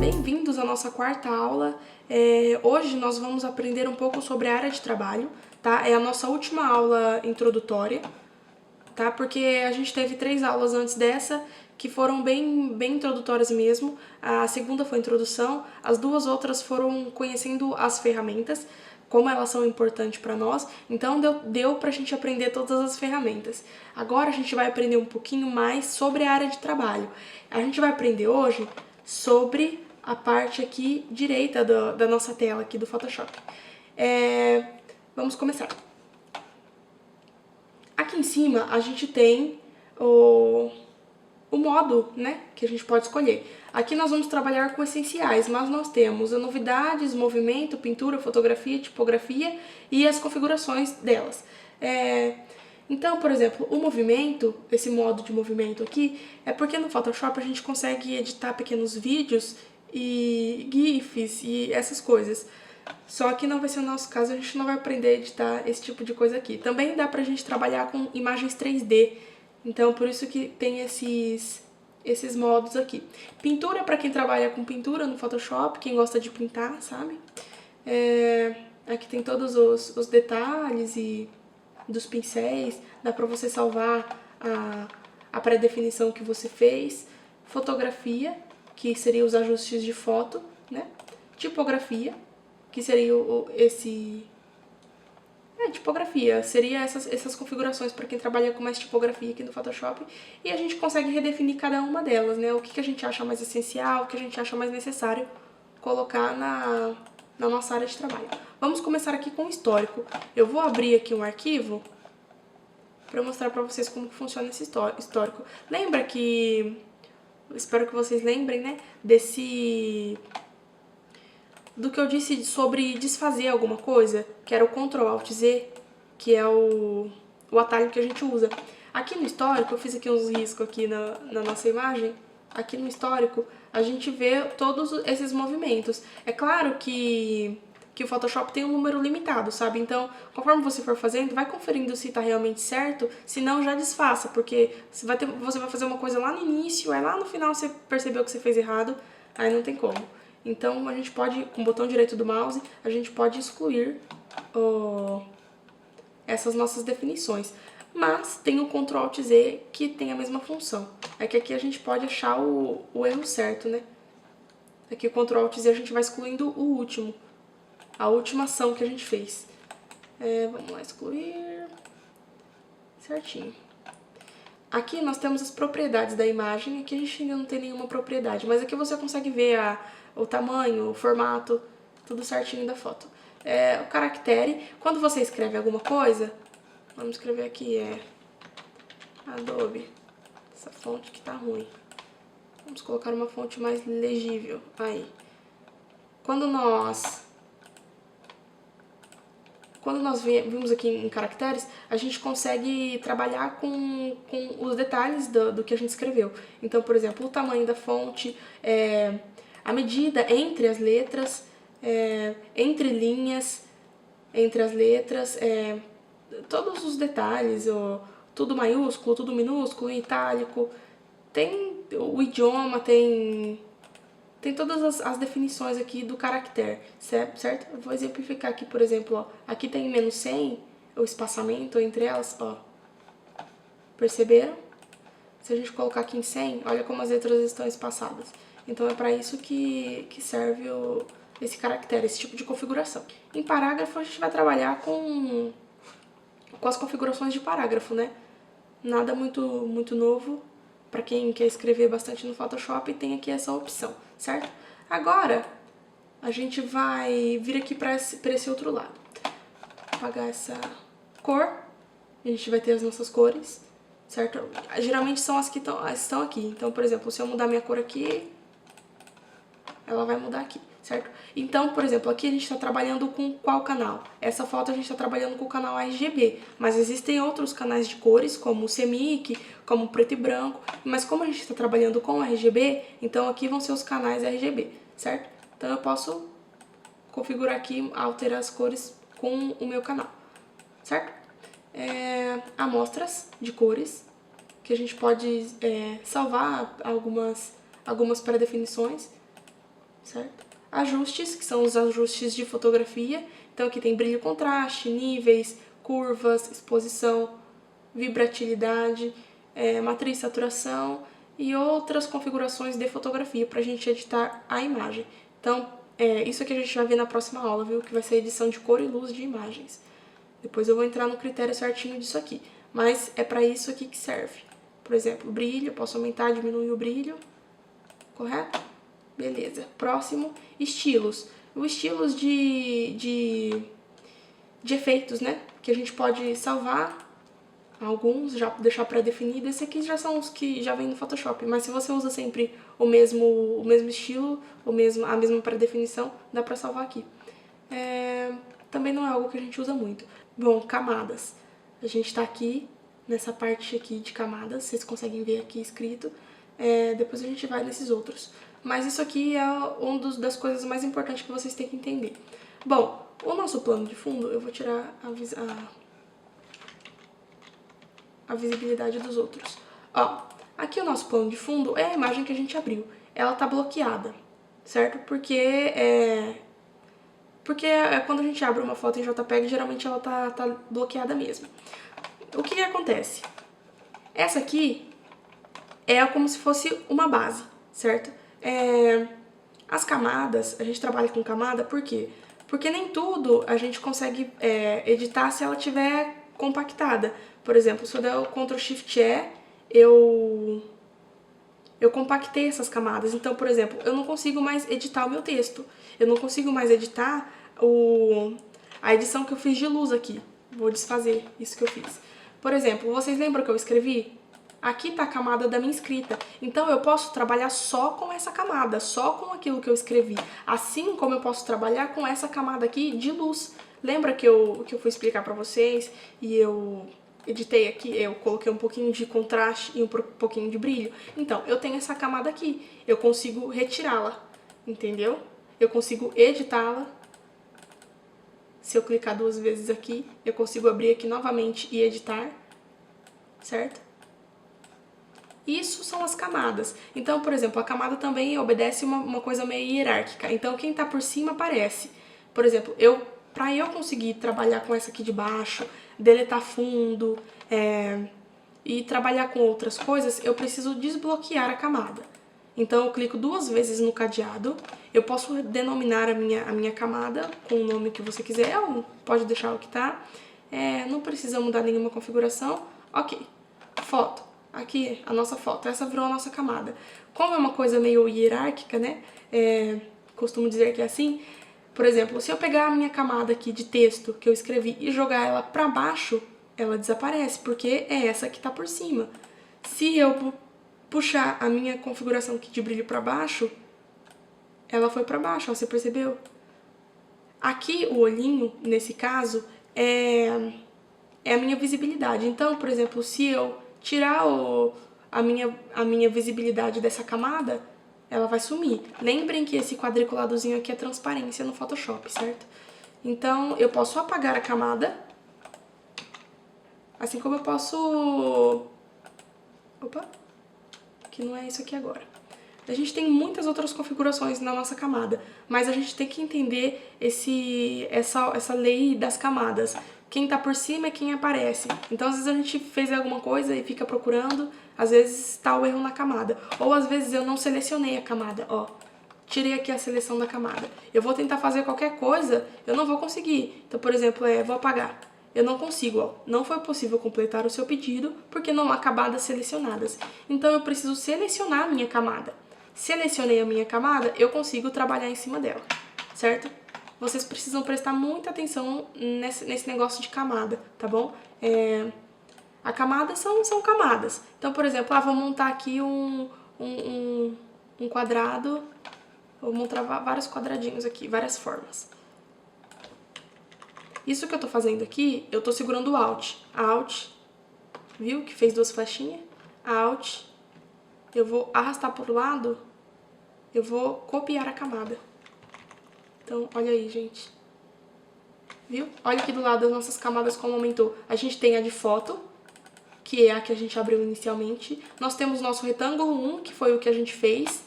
Bem-vindos à nossa quarta aula. Hoje nós vamos aprender um pouco sobre a área de trabalho, tá? É a nossa última aula introdutória, tá? Porque a gente teve 3 aulas antes dessa que foram bem introdutórias mesmo. A segunda foi introdução, as 2 outras foram conhecendo as ferramentas, como elas são importantes para nós, então deu pra gente aprender todas as ferramentas. Agora a gente vai aprender um pouquinho mais sobre a área de trabalho. A gente vai aprender hoje sobre a parte aqui direita da nossa tela aqui do Photoshop. Vamos começar. Aqui em cima a gente tem o modo, né, que a gente pode escolher. Aqui nós vamos trabalhar com essenciais, mas nós temos as novidades, movimento, pintura, fotografia, tipografia e as configurações delas. Então, por exemplo, o movimento, esse modo de movimento aqui, é porque no Photoshop a gente consegue editar pequenos vídeos e GIFs e essas coisas. Só que não vai ser o nosso caso, a gente não vai aprender a editar esse tipo de coisa aqui. Também dá pra gente trabalhar com imagens 3D, então por isso que tem esses modos aqui. Pintura para quem trabalha com pintura no Photoshop, quem gosta de pintar, sabe? Aqui tem todos os detalhes e dos pincéis, dá pra você salvar a pré-definição que você fez. Fotografia, que seria os ajustes de foto, né? Tipografia, que seria tipografia, seria essas configurações para quem trabalha com mais tipografia aqui no Photoshop, e a gente consegue redefinir cada uma delas, né? O que a gente acha mais essencial, o que a gente acha mais necessário colocar na nossa área de trabalho. Vamos começar aqui com o histórico. Eu vou abrir aqui um arquivo para mostrar para vocês como que funciona esse histórico. Lembra que... Espero que vocês lembrem, né? Do que eu disse sobre desfazer alguma coisa, que era o Ctrl Alt Z, que é o atalho que a gente usa. Aqui no histórico, eu fiz aqui uns riscos aqui na nossa imagem, aqui no histórico, a gente vê todos esses movimentos. É claro que o Photoshop tem um número limitado, sabe? Então, conforme você for fazendo, vai conferindo se tá realmente certo, se não, já desfaça, porque você vai fazer uma coisa lá no início, aí lá no final você percebeu que você fez errado, aí não tem como. Então, a gente pode, com o botão direito do mouse, a gente pode excluir essas nossas definições. Mas tem o Ctrl Alt Z que tem a mesma função. É que aqui a gente pode achar o erro certo, né? Aqui o Ctrl Alt Z a gente vai excluindo o último, a última ação que a gente fez. Vamos lá, excluir. Certinho. Aqui nós temos as propriedades da imagem, aqui a gente ainda não tem nenhuma propriedade, mas aqui você consegue ver o tamanho, o formato, tudo certinho da foto. O caractere, quando você escreve alguma coisa, vamos escrever aqui, Adobe, essa fonte que tá ruim. Vamos colocar uma fonte mais legível, aí. Quando nós vimos aqui em caracteres, a gente consegue trabalhar com os detalhes do que a gente escreveu. Então, por exemplo, o tamanho da fonte, a medida entre as letras, entre linhas, entre as letras, todos os detalhes, tudo maiúsculo, tudo minúsculo, itálico, tem o idioma, tem todas as definições aqui do caractere, certo? Eu vou exemplificar aqui, por exemplo, aqui tem -100, o espaçamento entre elas, perceberam? Se a gente colocar aqui em 100, olha como as letras estão espaçadas. Então é para isso que serve esse caractere, esse tipo de configuração. Em parágrafo a gente vai trabalhar com as configurações de parágrafo, né? Nada muito novo. Para quem quer escrever bastante no Photoshop, tem aqui essa opção, certo? Agora, a gente vai vir aqui para esse outro lado. Apagar essa cor, a gente vai ter as nossas cores, certo? Geralmente são as que estão aqui. Então, por exemplo, se eu mudar minha cor aqui, ela vai mudar aqui, certo? Então, por exemplo, aqui a gente está trabalhando com qual canal? Essa foto a gente está trabalhando com o canal RGB, mas existem outros canais de cores, como o CMYK, como o preto e branco, mas como a gente está trabalhando com RGB, então aqui vão ser os canais RGB, certo? Então eu posso configurar aqui, alterar as cores com o meu canal, certo? amostras de cores, que a gente pode salvar algumas pré-definições, certo? Ajustes, que são os ajustes de fotografia. Então aqui tem brilho, contraste, níveis, curvas, exposição, vibratilidade, matriz, saturação e outras configurações de fotografia para a gente editar a imagem. Então, isso aqui a gente vai ver na próxima aula, viu? Que vai ser a edição de cor e luz de imagens. Depois eu vou entrar no critério certinho disso aqui. Mas é para isso aqui que serve. Por exemplo, brilho, eu posso aumentar, diminuir o brilho. Correto? Beleza. Próximo, estilos. Os estilos de efeitos, né? Que a gente pode salvar. Alguns, já deixar pré-definido. Esse aqui já são os que já vem no Photoshop. Mas se você usa sempre o mesmo estilo, a mesma pré-definição, dá pra salvar aqui. Também não é algo que a gente usa muito. Bom, camadas. A gente tá aqui, nessa parte aqui de camadas. Vocês conseguem ver aqui escrito. Depois a gente vai nesses outros. Mas isso aqui é uma das coisas mais importantes que vocês têm que entender. Bom, o nosso plano de fundo, eu vou tirar a visibilidade dos outros. Ó, aqui o nosso plano de fundo é a imagem que a gente abriu. Ela tá bloqueada, certo? Porque quando a gente abre uma foto em JPEG, geralmente ela tá bloqueada mesmo. O que acontece? Essa aqui é como se fosse uma base, certo? As camadas, a gente trabalha com camada, por quê? Porque nem tudo a gente consegue editar se ela estiver compactada. Por exemplo, se eu der o Ctrl Shift E, eu compactei essas camadas. Então, por exemplo, eu não consigo mais editar o meu texto. Eu não consigo mais editar a edição que eu fiz de luz aqui. Vou desfazer isso que eu fiz. Por exemplo, vocês lembram que eu escrevi? Aqui tá a camada da minha escrita. Então, eu posso trabalhar só com essa camada, só com aquilo que eu escrevi. Assim como eu posso trabalhar com essa camada aqui de luz. Lembra que eu fui explicar pra vocês e eu editei aqui, eu coloquei um pouquinho de contraste e um pouquinho de brilho? Então, eu tenho essa camada aqui. Eu consigo retirá-la, entendeu? Eu consigo editá-la. Se eu clicar 2 vezes aqui, eu consigo abrir aqui novamente e editar, certo? Isso são as camadas. Então, por exemplo, a camada também obedece uma coisa meio hierárquica. Então, quem tá por cima aparece. Por exemplo, pra eu conseguir trabalhar com essa aqui de baixo, deletar fundo e trabalhar com outras coisas, eu preciso desbloquear a camada. Então, eu clico 2 vezes no cadeado. Eu posso denominar a minha camada com o nome que você quiser, ou pode deixar o que tá. Não precisa mudar nenhuma configuração. Ok. Foto. Aqui, a nossa foto. Essa virou a nossa camada. Como é uma coisa meio hierárquica, né? Costumo dizer que é assim. Por exemplo, se eu pegar a minha camada aqui de texto que eu escrevi e jogar ela pra baixo, ela desaparece, porque é essa que tá por cima. Se eu puxar a minha configuração aqui de brilho pra baixo, ela foi pra baixo, ó, você percebeu? Aqui, o olhinho, nesse caso, é a minha visibilidade. Então, por exemplo, se eu tirar a minha visibilidade dessa camada, ela vai sumir. Lembrem que esse quadriculadozinho aqui é transparência no Photoshop, certo? Então, eu posso apagar a camada, assim como eu posso... Opa! Que não é isso aqui agora. A gente tem muitas outras configurações na nossa camada, mas a gente tem que entender essa lei das camadas. Quem tá por cima é quem aparece. Então, às vezes a gente fez alguma coisa e fica procurando, às vezes tá o erro na camada. Ou às vezes eu não selecionei a camada, ó. Tirei aqui a seleção da camada. Eu vou tentar fazer qualquer coisa, eu não vou conseguir. Então, por exemplo, vou apagar. Eu não consigo, ó. Não foi possível completar o seu pedido porque não há camadas selecionadas. Então, eu preciso selecionar a minha camada. Selecionei a minha camada, eu consigo trabalhar em cima dela, certo? Vocês precisam prestar muita atenção nesse negócio de camada, tá bom? A camada são camadas. Então, por exemplo, vou montar aqui um quadrado, vou montar vários quadradinhos aqui, várias formas. Isso que eu tô fazendo aqui, eu tô segurando o Alt. Alt, viu que fez 2 flechinhas? Alt, eu vou arrastar pro lado, eu vou copiar a camada. Então, olha aí, gente. Viu? Olha aqui do lado das nossas camadas como aumentou. A gente tem a de foto, que é a que a gente abriu inicialmente. Nós temos nosso retângulo 1, que foi o que a gente fez.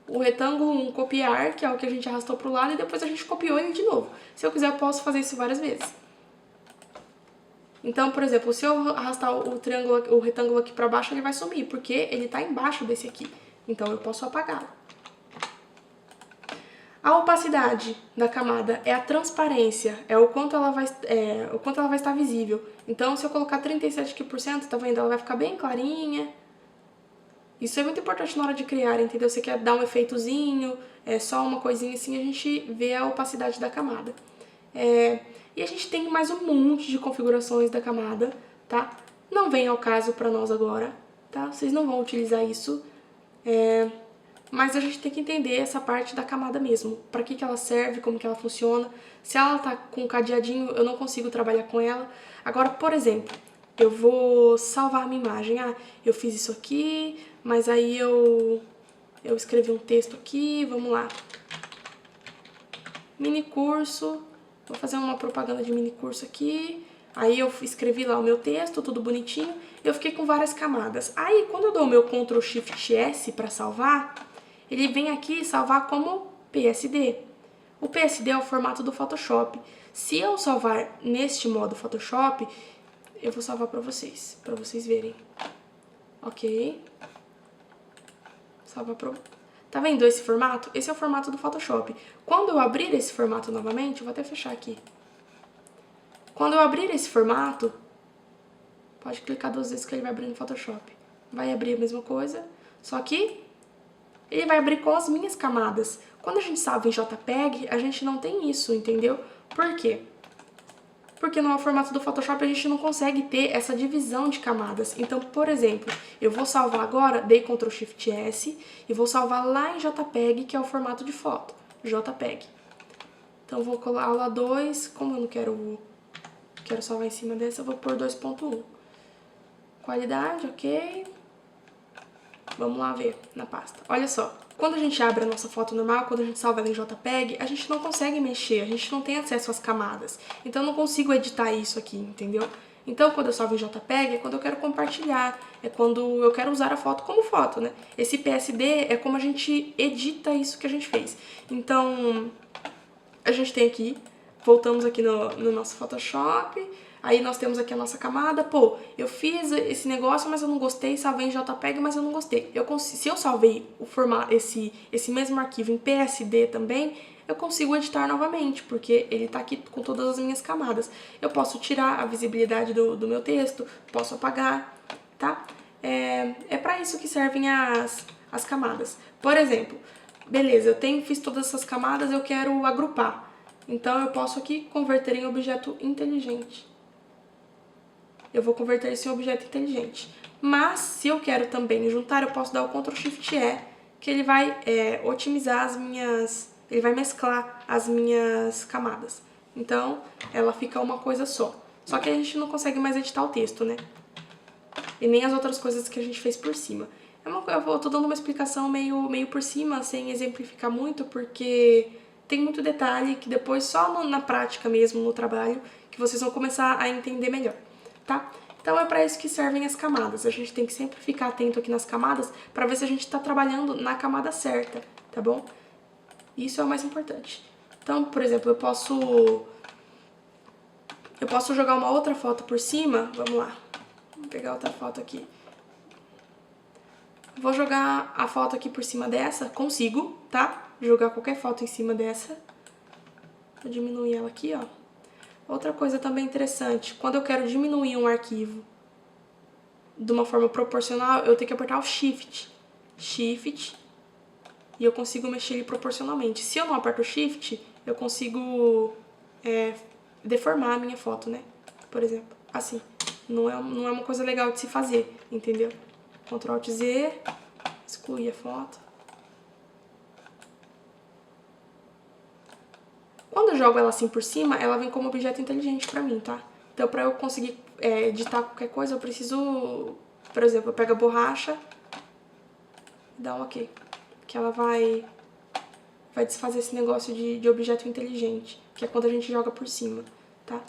O retângulo 1 copiar, que é o que a gente arrastou pro lado, e depois a gente copiou ele de novo. Se eu quiser, eu posso fazer isso várias vezes. Então, por exemplo, se eu arrastar o retângulo aqui pra baixo, ele vai sumir, porque ele tá embaixo desse aqui. Então, eu posso apagá-lo. A opacidade da camada é a transparência, é o quanto ela vai estar visível. Então, se eu colocar 37%, tá vendo? Ela vai ficar bem clarinha. Isso é muito importante na hora de criar, entendeu? Você quer dar um efeitozinho, só uma coisinha assim, a gente vê a opacidade da camada. E a gente tem mais um monte de configurações da camada, tá? Não vem ao caso pra nós agora, tá? Vocês não vão utilizar isso. Mas a gente tem que entender essa parte da camada mesmo. Pra que ela serve, como que ela funciona. Se ela tá com um cadeadinho, eu não consigo trabalhar com ela. Agora, por exemplo, eu vou salvar a minha imagem. Ah, eu fiz isso aqui, mas aí eu escrevi um texto aqui, vamos lá. Mini curso, vou fazer uma propaganda de mini curso aqui. Aí eu escrevi lá o meu texto, tudo bonitinho. Eu fiquei com várias camadas. Aí, quando eu dou o meu Ctrl Shift S pra salvar, ele vem aqui salvar como PSD. O PSD é o formato do Photoshop. Se eu salvar neste modo Photoshop, eu vou salvar pra vocês verem. Ok. Salva pro... Tá vendo esse formato? Esse é o formato do Photoshop. Quando eu abrir esse formato novamente, eu vou até fechar aqui. Quando eu abrir esse formato, pode clicar 2 vezes que ele vai abrir no Photoshop. Vai abrir a mesma coisa, só que ele vai abrir com as minhas camadas. Quando a gente salva em JPEG, a gente não tem isso, entendeu? Por quê? Porque no formato do Photoshop a gente não consegue ter essa divisão de camadas. Então, por exemplo, eu vou salvar agora, dei Ctrl Shift S, e vou salvar lá em JPEG, que é o formato de foto, JPEG. Então, eu vou colar aula 2, como eu não quero salvar em cima dessa, eu vou pôr 2.1. Qualidade, ok. Vamos lá ver na pasta. Olha só, quando a gente abre a nossa foto normal, quando a gente salva ela em JPEG, a gente não consegue mexer, a gente não tem acesso às camadas. Então eu não consigo editar isso aqui, entendeu? Então quando eu salvo em JPEG é quando eu quero compartilhar, é quando eu quero usar a foto como foto, né? Esse PSD é como a gente edita isso que a gente fez. Então a gente tem aqui, voltamos aqui no nosso Photoshop. Aí nós temos aqui a nossa camada. Pô, eu fiz esse negócio, mas eu não gostei. Salvei em JPEG, mas eu não gostei. Se eu salvei esse mesmo arquivo em PSD também, eu consigo editar novamente, porque ele tá aqui com todas as minhas camadas. Eu posso tirar a visibilidade do meu texto, posso apagar, tá? É pra isso que servem as camadas. Por exemplo, beleza, fiz todas essas camadas, eu quero agrupar. Então eu posso aqui converter em objeto inteligente. Eu vou converter isso em objeto inteligente. Mas, se eu quero também juntar, eu posso dar o Ctrl Shift E, que ele vai otimizar ele vai mesclar as minhas camadas. Então, ela fica uma coisa só. Só que a gente não consegue mais editar o texto, né? E nem as outras coisas que a gente fez por cima. Eu tô dando uma explicação meio por cima, sem exemplificar muito, porque tem muito detalhe que depois, só na prática mesmo, no trabalho, que vocês vão começar a entender melhor. Tá? Então é para isso que servem as camadas. A gente tem que sempre ficar atento aqui nas camadas para ver se a gente está trabalhando na camada certa, tá bom? Isso é o mais importante. Então, por exemplo, eu posso jogar uma outra foto por cima. Vamos lá. Vou pegar outra foto aqui. Vou jogar a foto aqui por cima dessa. Consigo, tá? Jogar qualquer foto em cima dessa. Vou diminuir ela aqui, ó. Outra coisa também interessante, quando eu quero diminuir um arquivo de uma forma proporcional, eu tenho que apertar o Shift, e eu consigo mexer ele proporcionalmente. Se eu não aperto o Shift, eu consigo deformar a minha foto, né? Por exemplo, assim. Não é uma coisa legal de se fazer, entendeu? Ctrl Alt Z, excluir a foto. Quando eu jogo ela assim por cima, ela vem como objeto inteligente pra mim, tá? Então, pra eu conseguir editar qualquer coisa, eu preciso... Por exemplo, eu pego a borracha e dá um OK. Que ela vai desfazer esse negócio de objeto inteligente, que é quando a gente joga por cima, tá?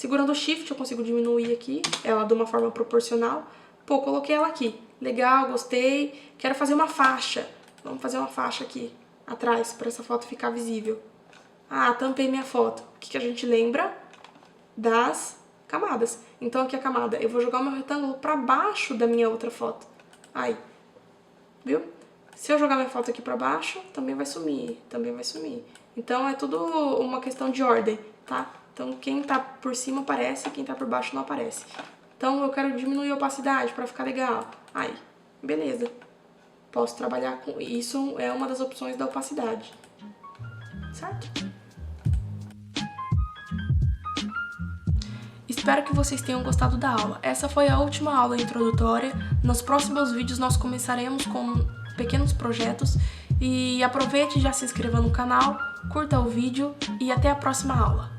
Segurando o Shift eu consigo diminuir aqui, ela de uma forma proporcional. Pô, coloquei ela aqui. Legal, gostei. Quero fazer uma faixa. Vamos fazer uma faixa aqui, atrás, para essa foto ficar visível. Ah, tampei minha foto. O que a gente lembra? Das camadas. Então aqui a camada. Eu vou jogar o meu retângulo para baixo da minha outra foto. Aí. Viu? Se eu jogar minha foto aqui para baixo, também vai sumir. Também vai sumir. Então é tudo uma questão de ordem, tá? Então quem tá por cima aparece, quem tá por baixo não aparece. Então eu quero diminuir a opacidade para ficar legal. Aí, beleza. Posso trabalhar com isso, é uma das opções da opacidade. Certo? Espero que vocês tenham gostado da aula. Essa foi a última aula introdutória. Nos próximos vídeos nós começaremos com pequenos projetos. E aproveite e já se inscreva no canal, curta o vídeo e até a próxima aula.